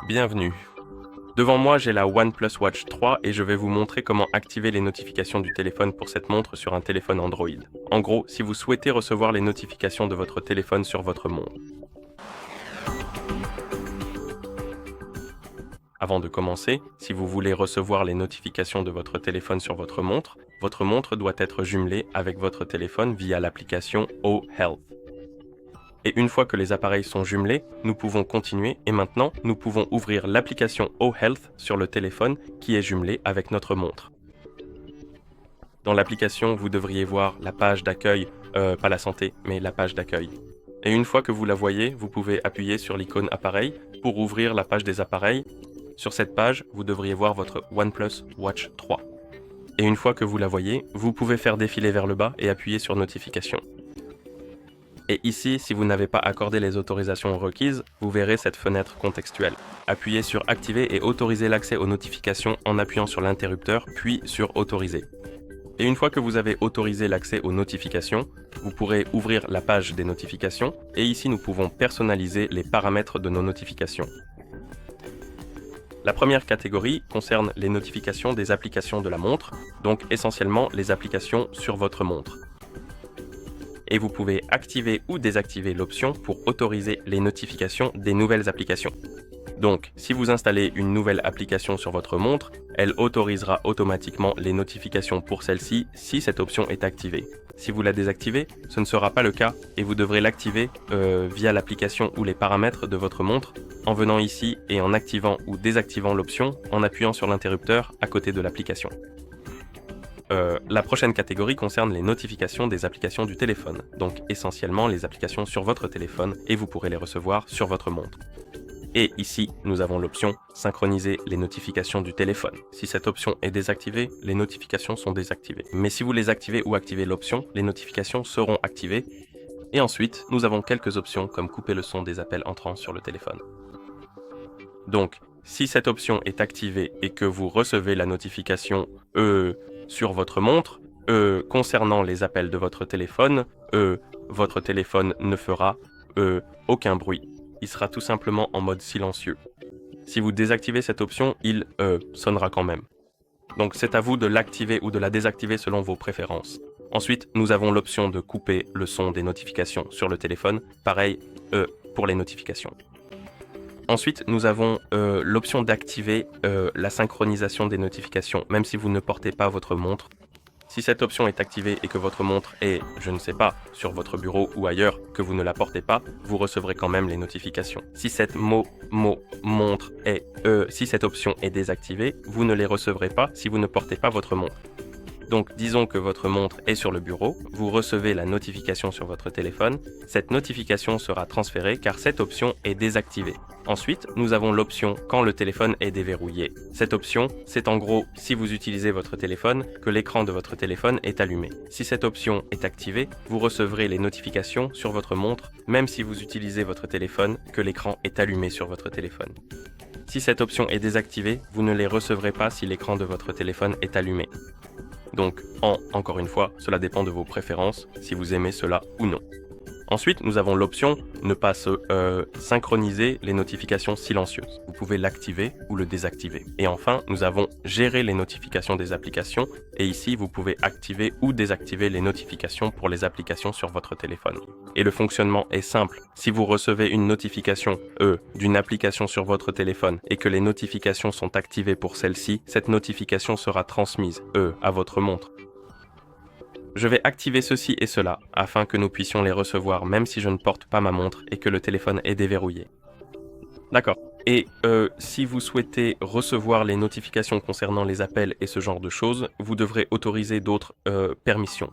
Bienvenue. Devant moi, j'ai la OnePlus Watch 3 et je vais vous montrer comment activer les notifications du téléphone pour cette montre sur un téléphone Android. En gros, si vous souhaitez recevoir les notifications de votre téléphone sur votre montre. Avant de commencer, si vous voulez recevoir les notifications de votre téléphone sur votre montre doit être jumelée avec votre téléphone via l'application Oh Health. Et une fois que les appareils sont jumelés, nous pouvons continuer et maintenant, nous pouvons ouvrir l'application Oh Health sur le téléphone qui est jumelée avec notre montre. Dans l'application, vous devriez voir la page d'accueil, pas la santé, mais la page d'accueil. Et une fois que vous la voyez, vous pouvez appuyer sur l'icône appareil pour ouvrir la page des appareils. Sur cette page, vous devriez voir votre OnePlus Watch 3. Et une fois que vous la voyez, vous pouvez faire défiler vers le bas et appuyer sur Notification. Et ici, si vous n'avez pas accordé les autorisations requises, vous verrez cette fenêtre contextuelle. Appuyez sur Activer et autoriser l'accès aux notifications en appuyant sur l'interrupteur, puis sur Autoriser. Et une fois que vous avez autorisé l'accès aux notifications, vous pourrez ouvrir la page des notifications et ici nous pouvons personnaliser les paramètres de nos notifications. La première catégorie concerne les notifications des applications de la montre, donc essentiellement les applications sur votre montre. Et vous pouvez activer ou désactiver l'option pour autoriser les notifications des nouvelles applications. Donc, si vous installez une nouvelle application sur votre montre, elle autorisera automatiquement les notifications pour celle-ci si cette option est activée. Si vous la désactivez, ce ne sera pas le cas et vous devrez l'activer via l'application ou les paramètres de votre montre en venant ici et en activant ou désactivant l'option en appuyant sur l'interrupteur à côté de l'application. La prochaine catégorie concerne les notifications des applications du téléphone, donc essentiellement les applications sur votre téléphone et vous pourrez les recevoir sur votre montre. Et ici, nous avons l'option « Synchroniser les notifications du téléphone ». Si cette option est désactivée, les notifications sont désactivées. Mais si vous les activez ou activez l'option, les notifications seront activées. Et ensuite, nous avons quelques options comme couper le son des appels entrants sur le téléphone. Donc, si cette option est activée et que vous recevez la notification sur votre montre, concernant les appels de votre téléphone ne fera aucun bruit. Il sera tout simplement en mode silencieux. Si vous désactivez cette option, il sonnera quand même. Donc c'est à vous de l'activer ou de la désactiver selon vos préférences. Ensuite, nous avons l'option de couper le son des notifications sur le téléphone. Pareil pour les notifications. Ensuite, nous avons l'option d'activer la synchronisation des notifications, même si vous ne portez pas votre montre. Si cette option est activée et que votre montre est, je ne sais pas, sur votre bureau ou ailleurs, que vous ne la portez pas, vous recevrez quand même les notifications. Si cette montre est, si cette option est désactivée, vous ne les recevrez pas si vous ne portez pas votre montre. Donc, disons que votre montre est sur le bureau, vous recevez la notification sur votre téléphone, cette notification sera transférée car cette option est désactivée. Ensuite, nous avons l'option quand le téléphone est déverrouillé. Cette option, c'est en gros, si vous utilisez votre téléphone, que l'écran de votre téléphone est allumé. Si cette option est activée, vous recevrez les notifications sur votre montre, même si vous utilisez votre téléphone, que l'écran est allumé sur votre téléphone. Si cette option est désactivée, vous ne les recevrez pas si l'écran de votre téléphone est allumé. Donc, encore une fois, cela dépend de vos préférences, si vous aimez cela ou non. Ensuite, nous avons l'option ne pas synchroniser les notifications silencieuses. Vous pouvez l'activer ou le désactiver. Et enfin, nous avons gérer les notifications des applications. Et ici, vous pouvez activer ou désactiver les notifications pour les applications sur votre téléphone. Et le fonctionnement est simple. Si vous recevez une notification d'une application sur votre téléphone et que les notifications sont activées pour celle-ci, cette notification sera transmise à votre montre. Je vais activer ceci et cela, afin que nous puissions les recevoir même si je ne porte pas ma montre et que le téléphone est déverrouillé. D'accord. Et si vous souhaitez recevoir les notifications concernant les appels et ce genre de choses, vous devrez autoriser d'autres permissions.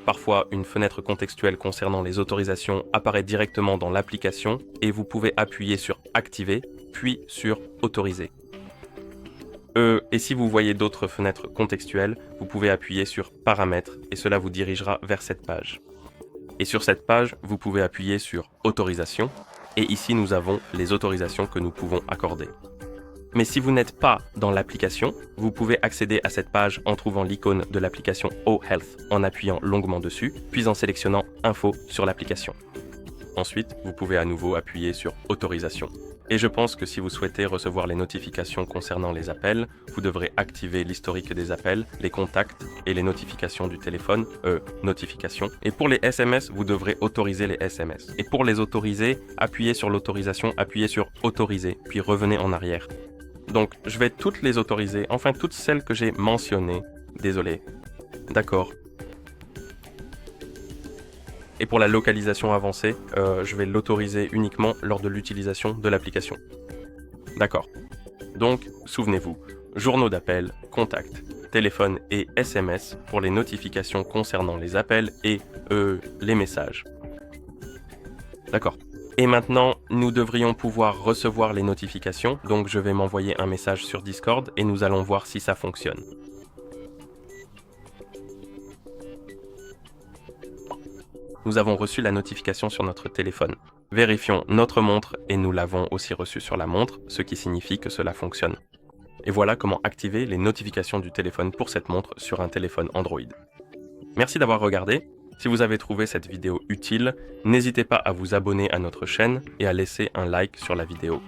Parfois, une fenêtre contextuelle concernant les autorisations apparaît directement dans l'application et vous pouvez appuyer sur « Activer » puis sur « Autoriser ». Et si vous voyez d'autres fenêtres contextuelles, vous pouvez appuyer sur « Paramètres » et cela vous dirigera vers cette page. Et sur cette page, vous pouvez appuyer sur « Autorisation » et ici nous avons les autorisations que nous pouvons accorder. Mais si vous n'êtes pas dans l'application, vous pouvez accéder à cette page en trouvant l'icône de l'application Oh Health en appuyant longuement dessus, puis en sélectionnant « Info » sur l'application. Ensuite, vous pouvez à nouveau appuyer sur « Autorisation ». Et je pense que si vous souhaitez recevoir les notifications concernant les appels, vous devrez activer l'historique des appels, les contacts et les notifications du téléphone, notifications. Et pour les SMS, vous devrez autoriser les SMS. Et pour les autoriser, appuyez sur l'autorisation, appuyez sur autoriser, puis revenez en arrière. Donc, je vais toutes les autoriser, enfin toutes celles que j'ai mentionnées. Désolé. D'accord. Et pour la localisation avancée, je vais l'autoriser uniquement lors de l'utilisation de l'application. D'accord. Donc, souvenez-vous, journaux d'appel, contacts, téléphone et SMS pour les notifications concernant les appels et les messages. D'accord. Et maintenant, nous devrions pouvoir recevoir les notifications, donc je vais m'envoyer un message sur Discord et nous allons voir si ça fonctionne. Nous avons reçu la notification sur notre téléphone. Vérifions notre montre et nous l'avons aussi reçue sur la montre, ce qui signifie que cela fonctionne. Et voilà comment activer les notifications du téléphone pour cette montre sur un téléphone Android. Merci d'avoir regardé. Si vous avez trouvé cette vidéo utile, n'hésitez pas à vous abonner à notre chaîne et à laisser un like sur la vidéo.